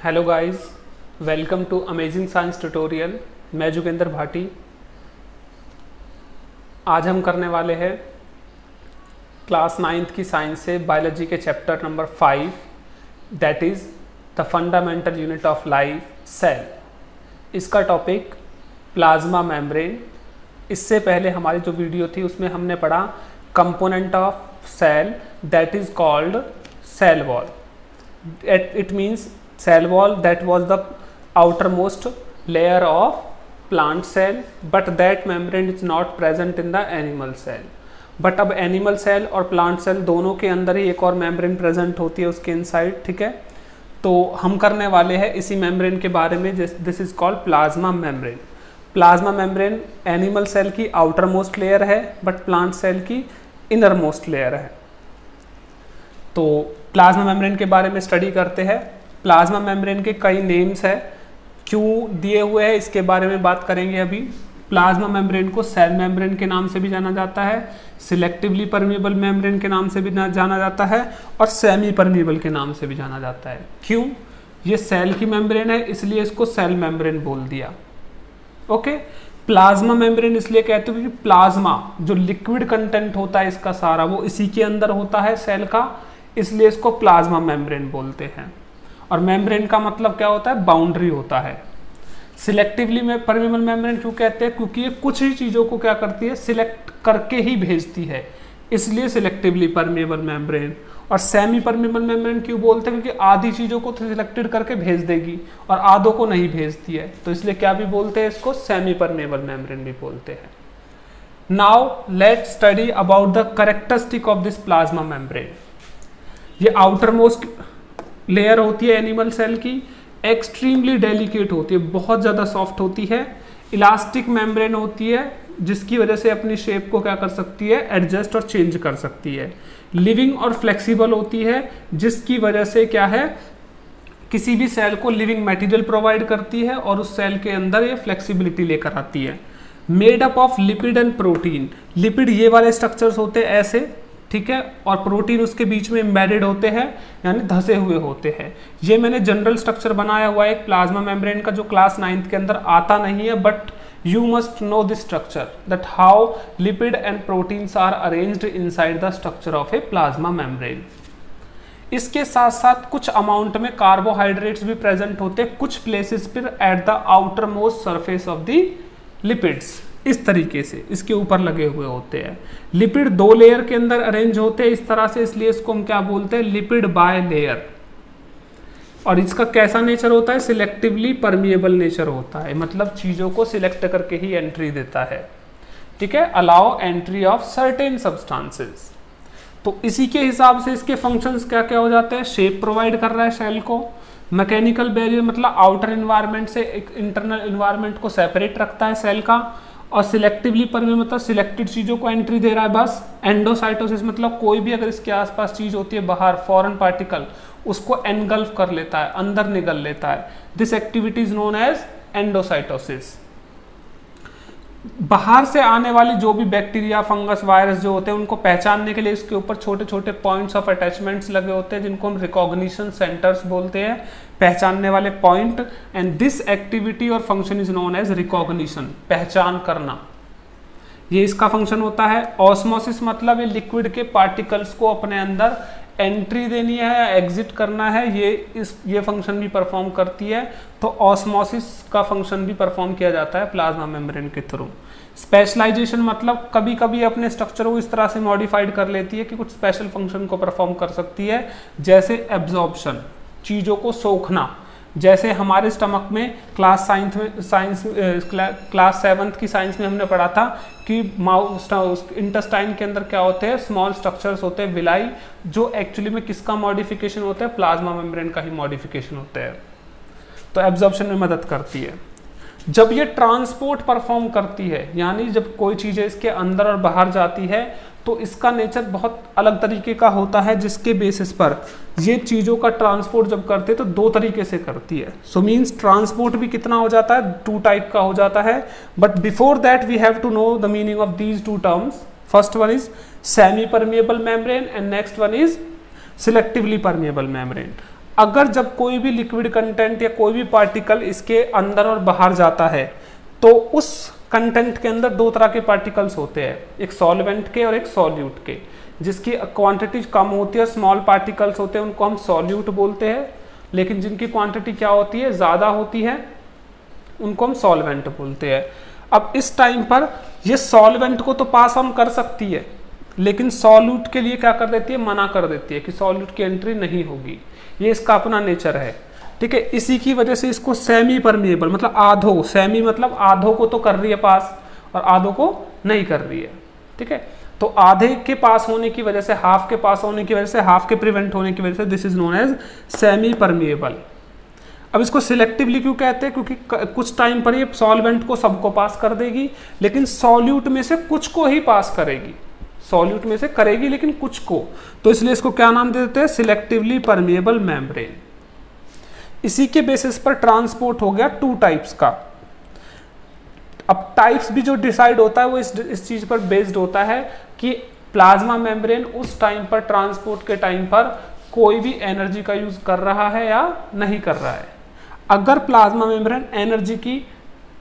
Hello guys, welcome to amazing science tutorial. मैं जोगेंद्र भाटी। आज हम करने वाले हैं क्लास 9th की साइंस से बायोलॉजी के chapter number 5, that is the fundamental unit of life, cell. इसका टॉपिक प्लाज्मा मेम्ब्रेन। इससे पहले हमारी जो वीडियो थी उसमें हमने पढ़ा component of cell, that is called cell wall. It means cell wall, that was the outermost layer of plant cell, but that membrane is not present in the animal cell. but अब animal cell और plant cell दोनों के अंदर ही एक और membrane present होती है उसके इनसाइड, ठीक है। तो हम करने वाले हैं इसी मेम्ब्रेन के बारे में, this is called plasma membrane. Plasma membrane animal cell की आउटर मोस्ट लेयर है, बट प्लांट सेल की इनर मोस्ट लेयर है। तो प्लाज्मा मेम्ब्रेन के बारे में स्टडी करते हैं। प्लाज्मा मेम्ब्रेन के कई नेम्स है, क्यों दिए हुए हैं इसके बारे में बात करेंगे अभी। प्लाज्मा मेम्ब्रेन को सेल मेम्ब्रेन के नाम से भी जाना जाता है, सिलेक्टिवली परमिएबल मेम्ब्रेन के नाम से भी जाना जाता है, और सेमी परमिएबल के नाम से भी जाना जाता है। क्यों? ये सेल की मेम्ब्रेन है इसलिए इसको सेल मेम्ब्रेन बोल दिया। ओके, प्लाज्मा मेम्ब्रेन इसलिए कहते हैं कि प्लाज्मा जो लिक्विड कंटेंट होता है इसका सारा वो इसी के अंदर होता है सेल का, इसलिए इसको प्लाज्मा मेम्ब्रेन बोलते हैं। और मेम्ब्रेन का मतलब क्या होता है? बाउंड्री होता है। सिलेक्टिवली में परमिएबल मेम्ब्रेन क्यों कहते हैं? क्योंकि ये कुछ ही चीज़ों को क्या करती है, सिलेक्ट करके ही भेजती है, इसलिए सिलेक्टिवली परमिएबल मेम्ब्रेन। और सेमी परमिएबल मेम्ब्रेन क्यों बोलते हैं? क्योंकि आधी चीज़ों को सिलेक्टेड करके भेज देगी और आधों को नहीं भेजती है, तो इसलिए क्या भी बोलते हैं इसको? सेमी परमिएबल मेम्ब्रेन भी बोलते हैं। Now let's study about the characteristic of this plasma membrane. ये आउटर मोस्ट लेयर होती है एनिमल सेल की, एक्सट्रीमली डेलिकेट होती है, बहुत ज़्यादा सॉफ्ट होती है, इलास्टिक मेम्ब्रेन होती है जिसकी वजह से अपनी शेप को क्या कर सकती है, एडजस्ट और चेंज कर सकती है। लिविंग और फ्लेक्सिबल होती है जिसकी वजह से क्या है, किसी भी सेल को लिविंग मटेरियल प्रोवाइड करती है और उस सेल के अंदर ये फ्लेक्सिबिलिटी लेकर आती है। Made up of lipid and protein. Lipid ये वाले स्ट्रक्चर्स होते हैं ऐसे, ठीक है, और प्रोटीन उसके बीच में एम्बेडेड होते हैं, यानी धसे हुए होते हैं। ये मैंने जनरल स्ट्रक्चर बनाया हुआ है एक प्लाज्मा मेम्ब्रेन का, जो क्लास 9th के अंदर आता नहीं है, but you must know this structure, that how lipid and proteins are arranged inside the structure of a plasma membrane. इसके साथ साथ कुछ अमाउंट में कार्बोहाइड्रेट्स भी प्रेजेंट होते हैं कुछ प्लेसेस पर at the outer most surface of the lipids. इस तरीके से इसके ऊपर लगे हुए होते हैं। लिपिड दो लेयर के अंदर अरेंज होते हैं इस तरह से, इसलिए इसको हम क्या बोलते हैं? Lipid by layer. और इसका कैसा नेचर होता है? सिलेक्टिवली परमिएबल नेचर होता है, मतलब चीजों को सिलेक्ट करके ही एंट्री देता है, ठीक है, allow entry of certain substances. तो इसी के हिसाब से इसके फंक्शंस क्या क्या हो जाते हैं? शेप प्रोवाइड कर रहा है सेल को, मैकेनिकल बैरियर मतलब आउटर इन्वायरमेंट से एक इंटरनल इन्वायरमेंट को सेपरेट रखता है सेल का, और सिलेक्टिवली परमिएबल मतलब सिलेक्टेड चीज़ों को एंट्री दे रहा है बस। एंडोसाइटोसिस मतलब कोई भी अगर इसके आसपास चीज़ होती है बाहर, फॉरेन पार्टिकल, उसको एनगल्फ कर लेता है, अंदर निगल लेता है। This activity is known as endocytosis. बाहर से आने वाली जो भी बैक्टीरिया, फंगस, वायरस जो होते हैं उनको पहचानने के लिए इसके ऊपर छोटे छोटे पॉइंट्स ऑफ अटैचमेंट्स लगे होते हैं जिनको हम रिकॉग्निशन सेंटर्स बोलते हैं, पहचानने वाले पॉइंट। एंड दिस एक्टिविटी और function is known as recognition, पहचान करना, ये इसका फंक्शन होता है। ऑस्मोसिस मतलब ये लिक्विड के पार्टिकल्स को अपने अंदर एंट्री देनी है या एग्जिट करना है, ये फंक्शन भी परफॉर्म करती है। तो ऑस्मोसिस का फंक्शन भी परफॉर्म किया जाता है प्लाज्मा मेम्ब्रेन के थ्रू। स्पेशलाइजेशन मतलब कभी कभी अपने स्ट्रक्चर को इस तरह से मॉडिफाइड कर लेती है कि कुछ स्पेशल फंक्शन को परफॉर्म कर सकती है, जैसे एब्जॉर्प्शन, चीज़ों को सोखना। जैसे हमारे स्टमक में क्लास 7th की साइंस में हमने पढ़ा था कि इंटेस्टाइन के अंदर क्या होते हैं, स्मॉल स्ट्रक्चर्स होते हैं विलाई, जो एक्चुअली में किसका मॉडिफिकेशन होता है? प्लाज्मा मेम्ब्रेन का ही मॉडिफिकेशन होता है। तो एब्जॉर्प्शन में मदद करती है। जब ये ट्रांसपोर्ट परफॉर्म करती है, यानी जब कोई चीज़ें इसके अंदर और बाहर जाती है, तो इसका नेचर बहुत अलग तरीके का होता है, जिसके बेसिस पर ये चीज़ों का ट्रांसपोर्ट जब करते हैं तो दो तरीके से करती है। सो मीन्स ट्रांसपोर्ट भी कितना हो जाता है? 2 टाइप का हो जाता है। But before that we have to know the meaning of these 2 terms. First one is semi permeable membrane and next one is selectively permeable membrane. अगर जब कोई भी लिक्विड कंटेंट या कोई भी पार्टिकल इसके अंदर और बाहर जाता है तो उस कंटेंट के अंदर दो तरह के पार्टिकल्स होते हैं, एक सॉल्वेंट के और एक सॉल्यूट के, जिसकी क्वांटिटी कम होती है, स्मॉल पार्टिकल्स होते हैं, उनको हम सॉल्यूट बोलते हैं, लेकिन जिनकी क्वांटिटी क्या होती है, ज़्यादा होती है, उनको हम सॉल्वेंट बोलते हैं। अब इस टाइम पर ये सॉल्वेंट को तो पास ऑन कर सकती है, लेकिन सॉल्यूट के लिए क्या कर देती है, मना कर देती है कि सॉल्यूट की एंट्री नहीं होगी। ये इसका अपना नेचर है, ठीक है। इसी की वजह से इसको सेमी परमिएबल, मतलब आधो, सेमी मतलब आधो को तो कर रही है पास और आधो को नहीं कर रही है, ठीक है। तो आधे के पास होने की वजह से, हाफ के पास होने की वजह से, हाफ के प्रिवेंट होने की वजह से this is known as semi permeable. अब इसको सिलेक्टिवली क्यों कहते हैं, क्योंकि कुछ टाइम पर ये सॉल्वेंट को सबको पास कर देगी, लेकिन सॉल्यूट में से कुछ को ही पास करेगी, सॉल्यूट में से करेगी लेकिन कुछ को, तो इसलिए इसको क्या नाम दे देते हैं, सिलेक्टिवली परमिएबल मेम्ब्रेन। इसी के बेसिस पर ट्रांसपोर्ट हो गया टू टाइप्स का। अब टाइप्स भी जो डिसाइड होता है वो इस चीज पर बेस्ड होता है कि प्लाज्मा मेम्ब्रेन उस टाइम पर, ट्रांसपोर्ट के टाइम पर कोई भी एनर्जी का यूज कर रहा है या नहीं कर रहा है। अगर प्लाज्मा मेम्ब्रेन एनर्जी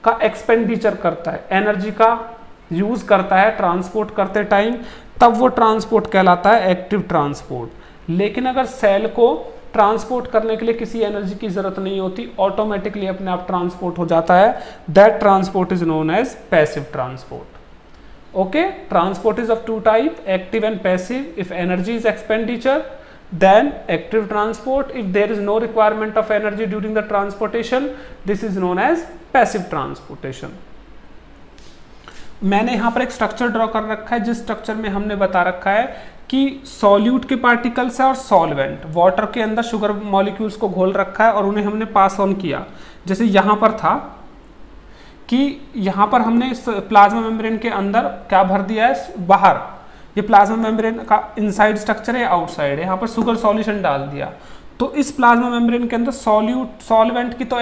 का एक्सपेंडिचर करता है, एनर्जी का यूज करता है ट्रांसपोर्ट करते टाइम, तब वो ट्रांसपोर्ट कहलाता है एक्टिव ट्रांसपोर्ट। लेकिन अगर सेल को ट्रांसपोर्ट करने के लिए किसी एनर्जी की जरूरत नहीं होती, ऑटोमेटिकली अपने आप ट्रांसपोर्ट हो जाता है, that transport is known as passive transport. Okay, transport is of two type, active and passive. If energy is expenditure then active transport, if there is no requirement of energy during the transportation, this is known as passive transportation। मैंने यहाँ पर एक structure draw कर रखा है, जिस structure में हमने बता रखा है कि सॉल्यूट के पार्टिकल्स है और सॉल्वेंट, वाटर के अंदर शुगर मॉलिक्यूल्स को घोल रखा है और उन्हें हमने पास ऑन किया। जैसे यहाँ पर था कि यहाँ पर हमने इस प्लाज्मा मेम्ब्रेन के अंदर क्या भर दिया है, बाहर, ये प्लाज्मा मेम्ब्रेन का इनसाइड स्ट्रक्चर है, आउटसाइड है, यहाँ पर शुगर सॉल्यूशन डाल दिया। तो इस प्लाज्मा मेम्ब्रेन के अंदर सॉल्वेंट की तो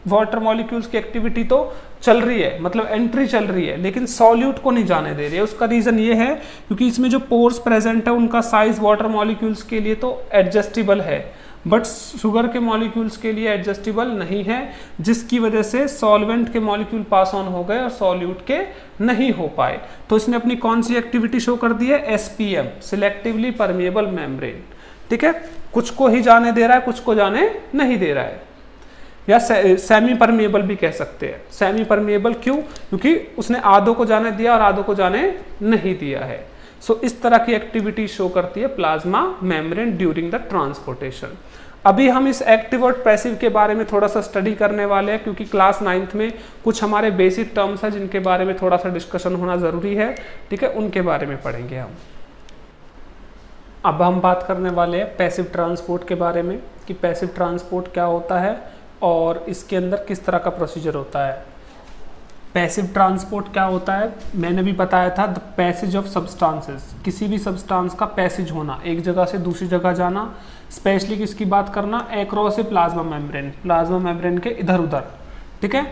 वाटर मॉलिक्यूल्स की एक्टिविटी तो चल रही है, मतलब एंट्री चल रही है, लेकिन सॉल्यूट को नहीं जाने दे रही है। उसका रीजन ये है क्योंकि इसमें जो पोर्स प्रेजेंट है उनका साइज वाटर मॉलिक्यूल्स के लिए तो एडजस्टेबल है, बट शुगर के मॉलिक्यूल्स के लिए एडजस्टेबल नहीं है, जिसकी वजह से सॉल्वेंट के मॉलिक्यूल पास ऑन हो गए और सॉल्यूट के नहीं हो पाए। तो इसने अपनी कौन सी एक्टिविटी शो कर दी है, एसपीएम, सिलेक्टिवली परमिएबल मेम्ब्रेन, ठीक है। कुछ को ही जाने दे रहा है, कुछ को जाने नहीं दे रहा है, या सेमी परमिएबल भी कह सकते हैं। सेमी परमिएबल क्यों, क्योंकि उसने आधों को जाने दिया और आधों को जाने नहीं दिया है। सो इस तरह की एक्टिविटी शो करती है plasma membrane during the transportation. अभी हम इस एक्टिव और पैसिव के बारे में थोड़ा सा स्टडी करने वाले हैं, क्योंकि क्लास 9th में कुछ हमारे बेसिक टर्म्स हैं जिनके बारे में थोड़ा सा डिस्कशन होना ज़रूरी है, ठीक है, उनके बारे में पढ़ेंगे हम। अब हम बात करने वाले हैं पैसिव ट्रांसपोर्ट के बारे में कि पैसिव ट्रांसपोर्ट क्या होता है और इसके अंदर किस तरह का प्रोसीजर होता है। पैसिव ट्रांसपोर्ट क्या होता है, मैंने भी बताया था, द पैसेज ऑफ सब्सटेंसेस, किसी भी सब्सटेंस का पैसेज होना, एक जगह से दूसरी जगह जाना, स्पेशली किसकी बात करना, अक्रॉस ए प्लाज्मा मेम्ब्रेन, प्लाज्मा मेम्ब्रेन के इधर उधर, ठीक है,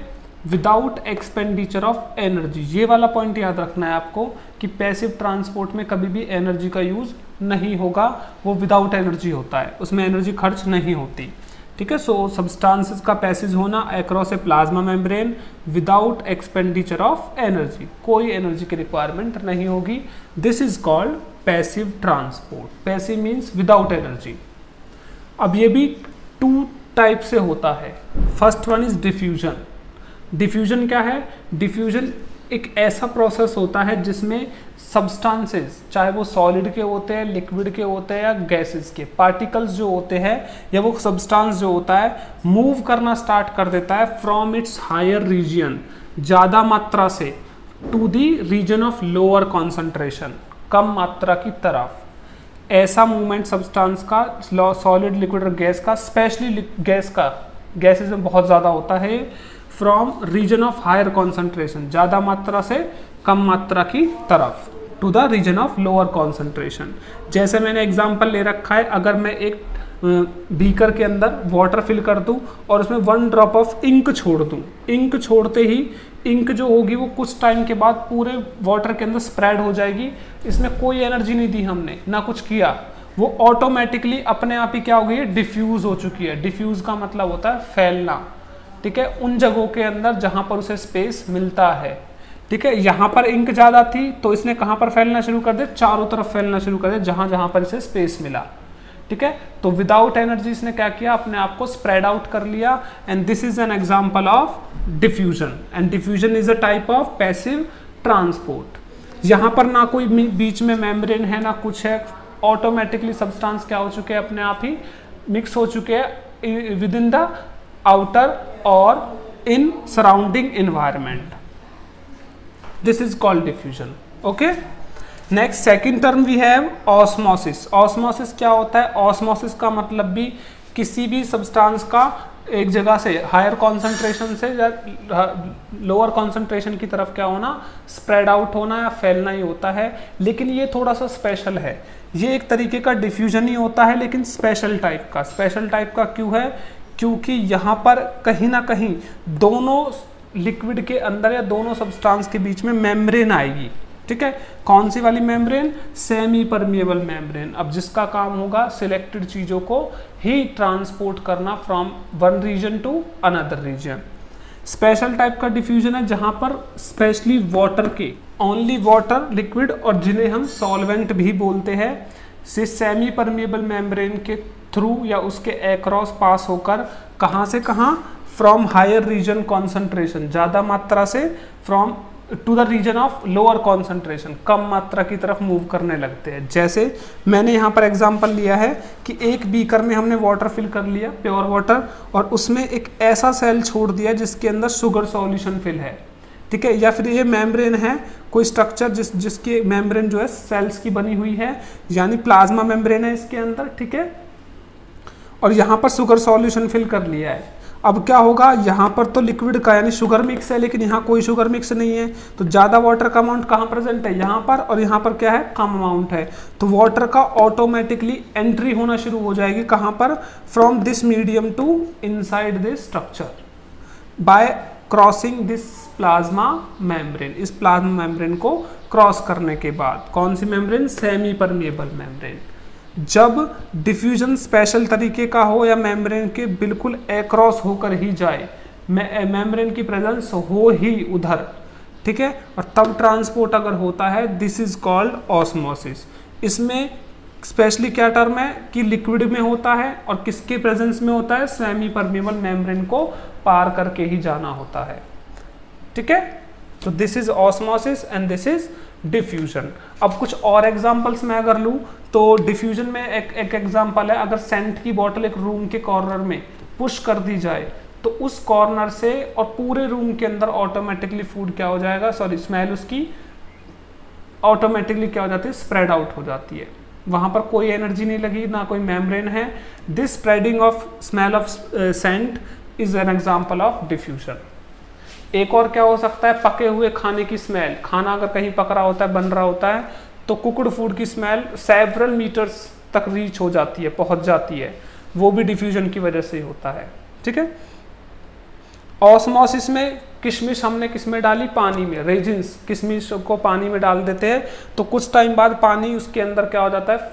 विदाउट एक्सपेंडिचर ऑफ एनर्जी। ये वाला पॉइंट याद रखना है आपको कि पैसिव ट्रांसपोर्ट में कभी भी एनर्जी का यूज नहीं होगा, वो विदाउट एनर्जी होता है, उसमें एनर्जी खर्च नहीं होती, ठीक है। सो सब्सटेंसेस का पैसेज होना across A plasma membrane without expenditure of energy, कोई एनर्जी की रिक्वायरमेंट नहीं होगी, this is called passive transport. Passive means without energy. अब ये भी टू टाइप से होता है। First one is diffusion. Diffusion क्या है, डिफ्यूजन एक ऐसा प्रोसेस होता है जिसमें सब्सटेंसेस, चाहे वो सॉलिड के होते हैं, लिक्विड के होते हैं या गैसेस के, पार्टिकल्स जो होते हैं या वो सब्सटेंस जो होता है, मूव करना स्टार्ट कर देता है फ्रॉम इट्स हायर रीजन, ज़्यादा मात्रा से, to the region of lower concentration, कम मात्रा की तरफ। ऐसा मूवमेंट सब्सटेंस का, सॉलिड, लिक्विड और गैस का, स्पेशली गैस का, गैसेस में बहुत ज़्यादा होता है, from region of higher concentration, ज़्यादा मात्रा से कम मात्रा की तरफ, to the region of lower concentration. जैसे मैंने एग्जांपल ले रखा है, अगर मैं एक बीकर के अंदर वाटर फिल कर दूं और उसमें 1 ड्रॉप ऑफ इंक छोड़ दूं, इंक छोड़ते ही इंक जो होगी वो कुछ टाइम के बाद पूरे वाटर के अंदर स्प्रेड हो जाएगी, इसमें कोई एनर्जी नहीं दी हमने, ना कुछ किया, वो ऑटोमेटिकली अपने आप ही क्या हो गई है, डिफ्यूज हो चुकी है। डिफ्यूज का मतलब होता है फैलना, ठीक है, उन जगहों के अंदर जहां पर उसे स्पेस मिलता है, ठीक है। यहाँ पर इंक ज्यादा थी तो इसने कहाँ पर फैलना शुरू कर दिया, चारों तरफ फैलना शुरू कर दिया जहां जहां पर इसे स्पेस मिला, ठीक है। तो विदाउट एनर्जी इसने क्या किया, अपने आप को स्प्रेड आउट कर लिया, and this is an example of diffusion, and diffusion is a type of passive transport. यहाँ पर ना कोई बीच में मेम्ब्रेन है ना कुछ है, ऑटोमेटिकली सब्सटेंस क्या हो चुके हैं, अपने आप ही मिक्स हो चुके हैं विद इन द आउटर और in surrounding environment. This is called diffusion. Okay, next second term we have osmosis. Osmosis क्या होता है, ऑस्मोसिस का मतलब भी किसी भी सब्सटेंस का एक जगह से हायर कॉन्सेंट्रेशन से या लोअर कॉन्सेंट्रेशन की तरफ क्या होना, स्प्रेड आउट होना या फैलना ही होता है। लेकिन ये थोड़ा सा स्पेशल है, ये एक तरीके का डिफ्यूजन ही होता है लेकिन स्पेशल टाइप का। स्पेशल टाइप का क्यों है, क्योंकि यहाँ पर कहीं ना कहीं दोनों लिक्विड के अंदर या दोनों सब्सटेंस के बीच में मेम्ब्रेन आएगी, ठीक है। कौन सी वाली मेम्ब्रेन, सेमी परमिएबल मेम्ब्रेन। अब जिसका काम होगा सिलेक्टेड चीजों को ही ट्रांसपोर्ट करना from one region to another region. Special type का डिफ्यूजन है जहां पर स्पेशली वाटर के, ओनली वाटर लिक्विड और जिन्हें हम सॉल्वेंट भी बोलते हैं, से सेमी परमिएबल मेम्ब्रेन के थ्रू या उसके अक्रॉस पास होकर कहां से कहां, फ्रॉम हायर रीजन कॉन्सेंट्रेशन, ज्यादा मात्रा से, from to the region of lower concentration, कम मात्रा की तरफ मूव करने लगते हैं। जैसे मैंने यहाँ पर एग्जांपल लिया है कि एक बीकर में हमने वाटर फिल कर लिया, प्योर वाटर, और उसमें एक ऐसा सेल छोड़ दिया जिसके अंदर शुगर सॉल्यूशन फिल है, ठीक है। या फिर ये मेम्ब्रेन है, कोई स्ट्रक्चर जिसकी मेम्ब्रेन जो है सेल्स की बनी हुई है, यानी प्लाज्मा मेम्ब्रेन है इसके अंदर, ठीक है, और यहाँ पर शुगर सॉल्यूशन फिल कर लिया है। अब क्या होगा, यहाँ पर तो लिक्विड का यानी शुगर मिक्स है, लेकिन यहाँ कोई शुगर मिक्स नहीं है, तो ज़्यादा वाटर का अमाउंट कहाँ प्रेजेंट है, यहाँ पर, और यहाँ पर क्या है, कम अमाउंट है। तो वाटर का ऑटोमेटिकली एंट्री होना शुरू हो जाएगी कहाँ पर, from this medium to inside this structure by crossing this plasma membrane. इस प्लाज्मा मेम्ब्रेन को क्रॉस करने के बाद, कौन सी मेम्ब्रेन, सेमी परमिएबल मेम्ब्रेन। जब डिफ्यूजन स्पेशल तरीके का हो या मेम्ब्रेन के बिल्कुल अक्रॉस होकर ही जाए, मेम्ब्रेन की प्रेजेंस हो ही उधर, ठीक है, और तब ट्रांसपोर्ट अगर होता है, दिस इज कॉल्ड ऑस्मोसिस। इसमें स्पेशली क्या टर्म है कि लिक्विड में होता है और किसके प्रेजेंस में होता है, सेमी परमिएबल मेम्ब्रेन को पार करके ही जाना होता है, ठीक है। तो this is osmosis and this is diffusion. अब कुछ और एग्जांपल्स मैं अगर लूं तो डिफ्यूजन में एक एग्जांपल है, अगर सेंट की बोतल एक रूम के कॉर्नर में पुश कर दी जाए तो उस कॉर्नर से और पूरे रूम के अंदर ऑटोमेटिकली फूड क्या हो जाएगा, सॉरी स्मेल उसकी ऑटोमेटिकली क्या हो जाती है, स्प्रेड आउट हो जाती है। वहां पर कोई एनर्जी नहीं लगी, ना कोई मेम्ब्रेन है। This spreading of smell of scent is an example of diffusion. एक और क्या हो सकता है, पके हुए खाने की स्मेल। खाना अगर कहीं पक रहा होता है, बन रहा होता है, तो कुकड फूड की स्मेल सेवरल मीटर्स तक रीच हो जाती है, पहुंच जाती है, वो भी डिफ्यूजन की वजह से ही होता है, ठीक है। ऑस्मोसिस में किशमिश हमने किसमें डाली, पानी में, रेजिन्स, किशमिश को पानी में डाल देते हैं तो कुछ टाइम बाद पानी उसके अंदर क्या हो जाता है,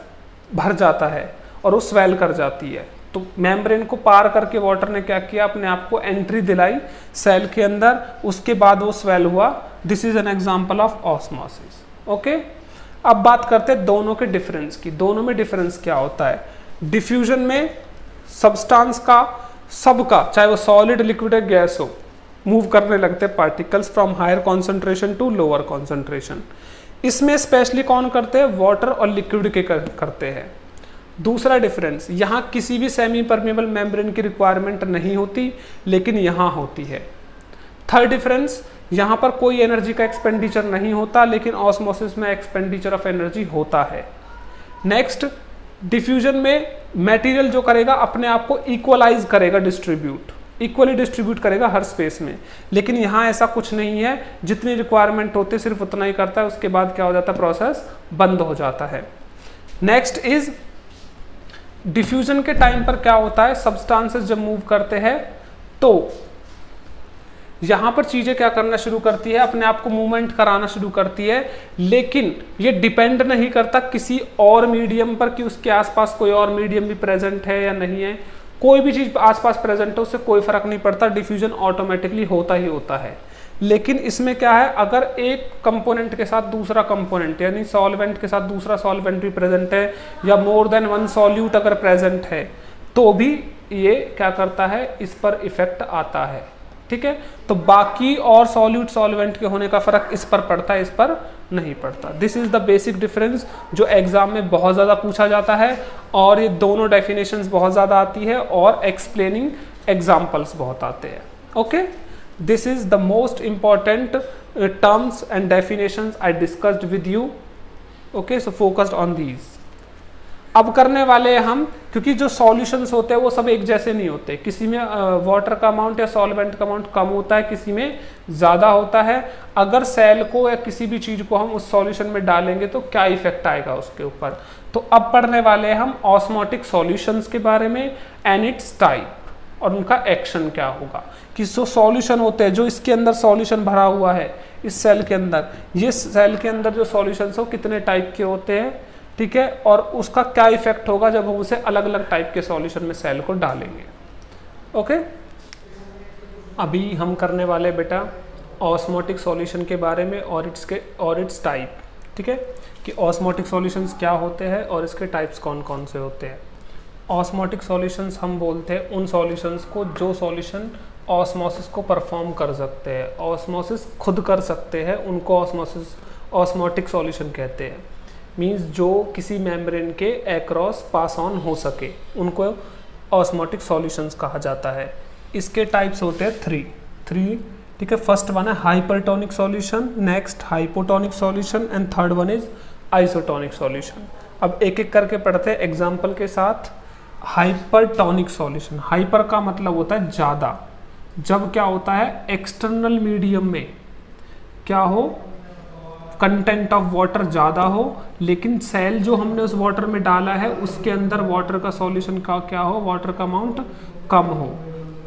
भर जाता है और वो स्वेल कर जाती है। तो मेम्ब्रेन को पार करके वाटर ने क्या किया, अपने आप को एंट्री दिलाई सेल के अंदर, उसके बाद वो स्वेल हुआ। This is an example of osmosis. Okay, अब बात करते हैं दोनों के डिफरेंस की। दोनों में डिफरेंस क्या होता है। डिफ्यूजन में सब्सटेंस का, सबका, चाहे वो सॉलिड, लिक्विड या गैस हो, मूव करने लगते हैं particles from higher concentration to lower concentration. इसमें स्पेशली कौन करते हैं, वाटर और लिक्विड के करते हैं। दूसरा डिफरेंस, यहाँ किसी भी सेमी परमेबल मेम्ब्रेन की रिक्वायरमेंट नहीं होती, लेकिन यहाँ होती है। थर्ड डिफरेंस, यहाँ पर कोई एनर्जी का एक्सपेंडिचर नहीं होता, लेकिन ऑस्मोसिस में एक्सपेंडिचर ऑफ एनर्जी होता है। नेक्स्ट, डिफ्यूजन में मटेरियल जो करेगा अपने आप को इक्वलाइज करेगा, इक्वली डिस्ट्रीब्यूट करेगा हर स्पेस में, लेकिन यहाँ ऐसा कुछ नहीं है। जितनी रिक्वायरमेंट होती है सिर्फ उतना ही करता है, उसके बाद क्या हो जाता है, प्रोसेस बंद हो जाता है। नेक्स्ट इज डिफ्यूजन के टाइम पर क्या होता है, सब्सटेंसेस जब मूव करते हैं तो यहाँ पर चीज़ें क्या करना शुरू करती है, अपने आप को मूवमेंट कराना शुरू करती है, लेकिन ये डिपेंड नहीं करता किसी और मीडियम पर कि उसके आसपास कोई और मीडियम भी प्रेजेंट है या नहीं है। कोई भी चीज़ आसपास प्रेजेंट हो उससे कोई फर्क नहीं पड़ता, डिफ्यूजन ऑटोमेटिकली होता ही होता है। लेकिन इसमें क्या है, अगर एक कंपोनेंट के साथ दूसरा कंपोनेंट यानी सॉल्वेंट के साथ दूसरा सॉल्वेंट भी प्रेजेंट है या मोर देन वन सॉल्यूट अगर प्रेजेंट है तो भी ये क्या करता है, इस पर इफेक्ट आता है। ठीक है, तो बाकी और सॉल्यूट सॉल्वेंट के होने का फर्क इस पर पड़ता है, इस पर नहीं पड़ता। This is the basic difference जो एग्जाम में बहुत ज़्यादा पूछा जाता है, और ये दोनों डेफिनेशंस बहुत ज़्यादा आती है और एक्सप्लेनिंग एग्जाम्पल्स बहुत आते हैं। Okay, this is the most important terms and definitions I discussed with you. Okay, so focused on these. अब करने वाले हैं हम, क्योंकि जो सॉल्यूशंस होते हैं वो सब एक जैसे नहीं होते, किसी में वाटर का अमाउंट या सॉल्वेंट का अमाउंट कम होता है, किसी में ज़्यादा होता है। अगर सेल को या किसी भी चीज़ को हम उस सॉल्यूशन में डालेंगे तो क्या इफेक्ट आएगा उसके ऊपर। तो अब पढ़ने वाले हैं हम ऑस्मोटिक सॉल्यूशंस के बारे में एंड इट्स टाइप और उनका एक्शन क्या होगा। कि जो सॉल्यूशन होते हैं, जो इसके अंदर सॉल्यूशन भरा हुआ है इस सेल के अंदर, ये सेल के अंदर जो सॉल्यूशन हो कितने टाइप के होते हैं, ठीक है, और उसका क्या इफेक्ट होगा जब हम उसे अलग अलग टाइप के सॉल्यूशन में सेल को डालेंगे। ओके, अभी हम करने वाले बेटा ऑस्मोटिक सॉल्यूशन के बारे में और इट्स टाइप। ठीक है, कि ऑस्मोटिक सॉल्यूशंस क्या होते हैं और इसके टाइप्स कौन कौन से होते हैं। ऑस्मोटिक सॉल्यूशंस हम बोलते हैं उन सॉल्यूशंस को जो सॉल्यूशन ऑस्मोसिस को परफॉर्म कर सकते हैं, ऑस्मोसिस खुद कर सकते हैं, उनको ऑस्मोटिक सॉल्यूशन कहते हैं। मीन्स जो किसी मेम्ब्रेन के अक्रॉस पास ऑन हो सके, उनको ऑस्मोटिक सॉल्यूशंस कहा जाता है। इसके टाइप्स होते हैं थ्री। ठीक है, फर्स्ट वन है hypertonic solution, next hypotonic solution and third one is isotonic solution. अब एक एक करके पढ़ते हैं एग्जाम्पल के साथ। हाइपरटोनिक सॉल्यूशन, हाइपर का मतलब होता है ज़्यादा। जब क्या होता है, एक्सटर्नल मीडियम में क्या हो, कंटेंट ऑफ वाटर ज़्यादा हो, लेकिन सेल जो हमने उस वाटर में डाला है उसके अंदर वाटर का सॉल्यूशन का क्या हो, वाटर का अमाउंट कम हो।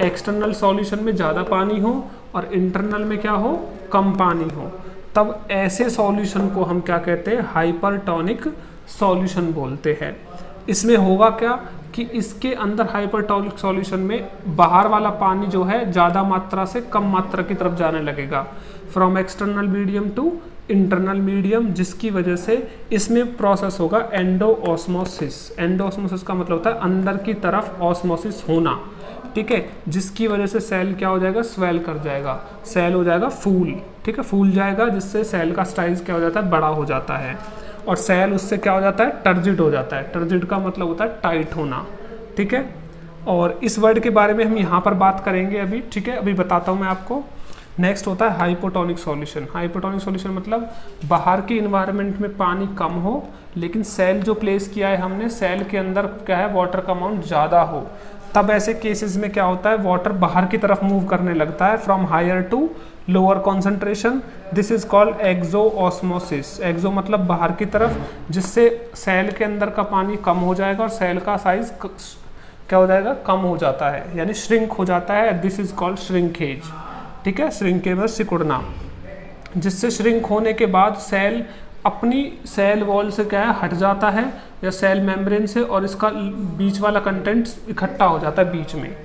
एक्सटर्नल सॉल्यूशन में ज़्यादा पानी हो और इंटरनल में क्या हो, कम पानी हो, तब ऐसे सॉल्यूशन को हम क्या कहते हैं, हाइपरटोनिक सॉल्यूशन बोलते हैं। इसमें होगा क्या कि इसके अंदर हाइपरटोनिक सॉल्यूशन में बाहर वाला पानी जो है ज़्यादा मात्रा से कम मात्रा की तरफ जाने लगेगा, from external medium to internal medium, जिसकी वजह से इसमें प्रोसेस होगा एंडोऑस्मोसिस। एंडोऑस्मोसिस का मतलब होता है अंदर की तरफ ऑस्मोसिस होना। ठीक है, जिसकी वजह से सेल क्या हो जाएगा, स्वेल कर जाएगा, सेल हो जाएगा फूल। ठीक है, फूल जाएगा, जिससे सेल का साइज क्या हो जाता है, बड़ा हो जाता है, और सेल उससे क्या हो जाता है, टर्जिड हो जाता है। टर्जिड का मतलब होता है टाइट होना। ठीक है, और इस वर्ड के बारे में हम यहाँ पर बात करेंगे अभी। ठीक है, अभी बताता हूँ मैं आपको। नेक्स्ट होता है हाइपोटोनिक सॉल्यूशन। हाइपोटोनिक सॉल्यूशन मतलब बाहर के इन्वायरमेंट में पानी कम हो, लेकिन सेल जो प्लेस किया है हमने, सेल के अंदर क्या है, वाटर का अमाउंट ज़्यादा हो। तब ऐसे केसेस में क्या होता है, वाटर बाहर की तरफ मूव करने लगता है, from higher to lower concentration. This is called exosmosis. Exo मतलब बाहर की तरफ, जिससे सेल के अंदर का पानी कम हो जाएगा और सेल का साइज क्या हो जाएगा, कम हो जाता है, यानी श्रिंक हो जाता है। This is called shrinkage. ठीक है, श्रिंकेज सिकुड़ना, जिससे श्रिंक होने के बाद सेल अपनी सेल वॉल से क्या है, हट जाता है, या सेल मेम्ब्रेन से, और इसका बीच वाला कंटेंट इकट्ठा हो जाता है बीच में।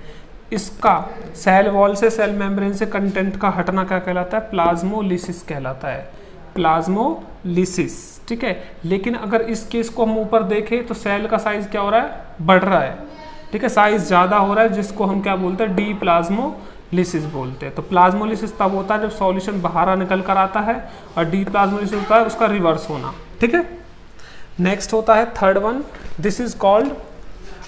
इसका सेल वॉल से, सेल मेम्ब्रेन से कंटेंट का हटना क्या कहलाता है, प्लाज्मोलिसिस कहलाता है। प्लाज्मोलिसिस। ठीक है, लेकिन अगर इस केस को हम ऊपर देखें तो सेल का साइज क्या हो रहा है, बढ़ रहा है। ठीक है, साइज ज़्यादा हो रहा है, जिसको हम क्या बोलते हैं, डी प्लाज्मोलिसिस बोलते हैं। तो प्लाज्मोलिसिस तब होता है जब सॉल्यूशन बाहर निकल कर आता है, और डी प्लाज्मोलिसिस होता है उसका रिवर्स होना। ठीक है, नेक्स्ट होता है third one, this is called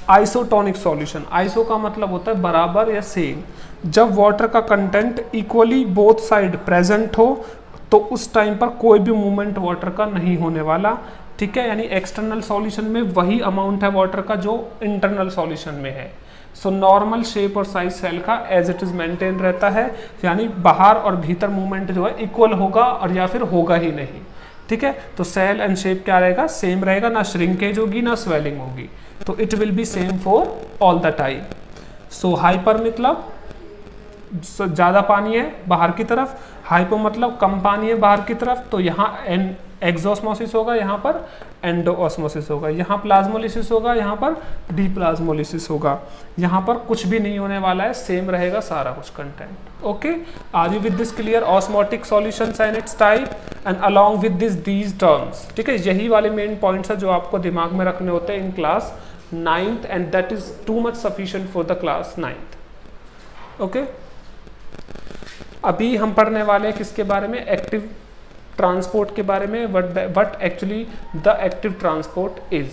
isotonic solution. Iso का मतलब होता है बराबर या सेम। जब वाटर का content equally both side present हो तो उस टाइम पर कोई भी मूवमेंट वाटर का नहीं होने वाला। ठीक है, यानी एक्सटर्नल सॉल्यूशन में वही अमाउंट है वाटर का जो इंटरनल सॉल्यूशन में है। सो नॉर्मल शेप और साइज सेल का एज इट इज मेंटेन रहता है, यानी बाहर और भीतर मूवमेंट जो है इक्वल होगा और या फिर होगा ही नहीं। ठीक है, तो सेल एंड शेप क्या रहेगा, सेम रहेगा, ना श्रिंकेज होगी ना स्वेलिंग होगी। तो it will be same for all the time. So hyper मतलब ज़्यादा पानी है बाहर की तरफ, हाइपो मतलब कम पानी है बाहर की तरफ, तो यहाँ एक्सोस्मोसिस होगा, यहाँ पर एंडोऑस्मोसिस होगा, यहाँ प्लाज्मोलिसिस होगा, यहाँ पर डीप्लाज्मोलिसिस होगा। यहाँ पर कुछ भी नहीं होने वाला है, सेम रहेगा सारा कुछ content. Okay, are you with this clear? Osmotic solutions and its type and along with these terms. ठीक है, यही वाले मेन पॉइंट्स है जो आपको दिमाग में रखने होते हैं in class 9th and that is too much sufficient for the class 9th। Okay, अभी हम पढ़ने वाले हैं किसके बारे में? एक्टिव ट्रांसपोर्ट के बारे में। What actually the active transport is.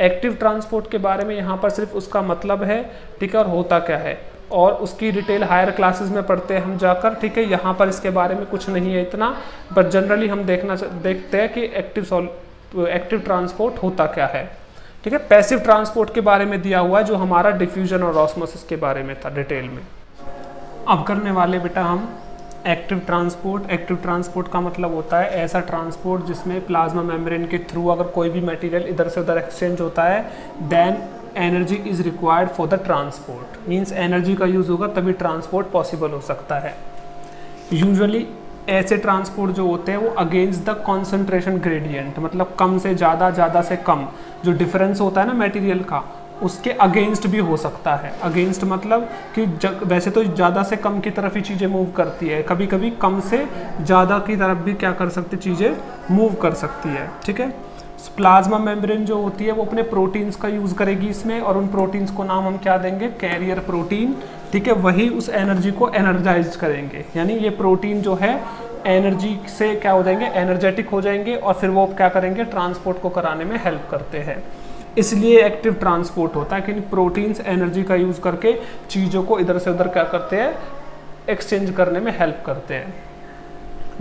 Active transport के बारे में यहाँ पर सिर्फ उसका मतलब है, ठीक है, और होता क्या है, और उसकी डिटेल हायर क्लासेस में पढ़ते हैं हम जाकर। ठीक है, यहाँ पर इसके बारे में कुछ नहीं है इतना, बट जनरली हम देखते हैं कि एक्टिव ट्रांसपोर्ट होता क्या है। ठीक है, पैसिव ट्रांसपोर्ट के बारे में दिया हुआ है जो हमारा डिफ्यूजन और ऑस्मोसिस के बारे में था डिटेल में। अब करने वाले बेटा हम एक्टिव ट्रांसपोर्ट। एक्टिव ट्रांसपोर्ट का मतलब होता है ऐसा ट्रांसपोर्ट जिसमें प्लाज्मा मेम्ब्रेन के थ्रू अगर कोई भी मटेरियल इधर से उधर एक्सचेंज होता है, then energy is required for the transport. Means energy का यूज होगा तभी ट्रांसपोर्ट पॉसिबल हो सकता है। यूजुअली ऐसे ट्रांसपोर्ट जो होते हैं वो अगेंस्ट द कॉन्सेंट्रेशन ग्रेडियंट, मतलब कम से ज़्यादा, ज़्यादा से कम, जो डिफरेंस होता है ना मटेरियल का, उसके अगेंस्ट भी हो सकता है। अगेंस्ट मतलब कि वैसे तो ज़्यादा से कम की तरफ ही चीज़ें मूव करती है, कभी कभी कम से ज़्यादा की तरफ भी क्या कर सकती चीज़ें मूव कर सकती है। ठीक है, प्लाज्मा मेम्ब्रेन जो होती है वो अपने प्रोटीन्स का यूज़ करेगी इसमें, और उन प्रोटीन्स को नाम हम क्या देंगे? Carrier protein. ठीक है, वही उस एनर्जी को एनर्जाइज करेंगे, यानी ये प्रोटीन जो है एनर्जी से क्या हो जाएंगे? एनर्जेटिक हो जाएंगे, और फिर वो क्या करेंगे? ट्रांसपोर्ट को कराने में हेल्प करते हैं। इसलिए एक्टिव ट्रांसपोर्ट होता है कि प्रोटीन्स एनर्जी का यूज़ करके चीज़ों को इधर से उधर क्या करते हैं? एक्सचेंज करने में हेल्प करते हैं।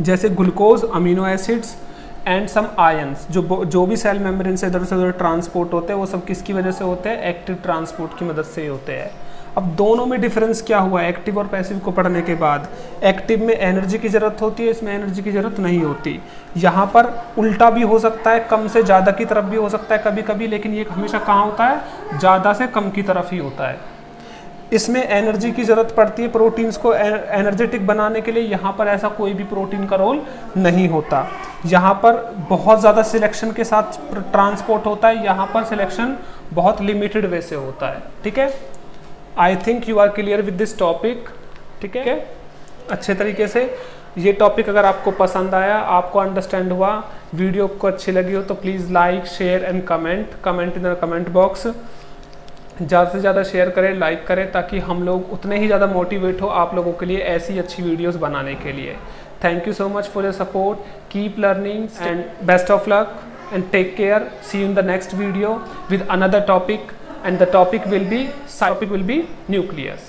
जैसे glucose, amino acids and some ions, जो भी सेल मेम्ब्रेन से इधर से उधर ट्रांसपोर्ट होते हैं वो सब किसकी वजह से होते हैं? एक्टिव ट्रांसपोर्ट की मदद से ही होते हैं। अब दोनों में डिफरेंस क्या हुआ एक्टिव और पैसिव को पढ़ने के बाद? एक्टिव में एनर्जी की ज़रूरत होती है, इसमें एनर्जी की ज़रूरत नहीं होती। यहाँ पर उल्टा भी हो सकता है, कम से ज़्यादा की तरफ भी हो सकता है कभी कभी, लेकिन ये हमेशा कहाँ होता है? ज़्यादा से कम की तरफ ही होता है। इसमें एनर्जी की ज़रूरत पड़ती है प्रोटीन्स को एनर्जेटिक बनाने के लिए, यहाँ पर ऐसा कोई भी प्रोटीन का रोल नहीं होता। यहाँ पर बहुत ज़्यादा सिलेक्शन के साथ ट्रांसपोर्ट होता है, यहाँ पर सिलेक्शन बहुत लिमिटेड वे से होता है। ठीक है, I think you are clear with this topic. ठीक है, अच्छे तरीके से ये टॉपिक अगर आपको पसंद आया, आपको अंडरस्टैंड हुआ, वीडियो को अच्छी लगी हो तो please like, share and comment in the comment box. ज़्यादा से ज़्यादा शेयर करें, लाइक करें, ताकि हम लोग उतने ही ज़्यादा मोटिवेट हो आप लोगों के लिए ऐसी अच्छी वीडियोस बनाने के लिए। Thank you so much for your support, keep learning and best of luck and take care. See you in the next video with another topic, and the topic will be nucleus.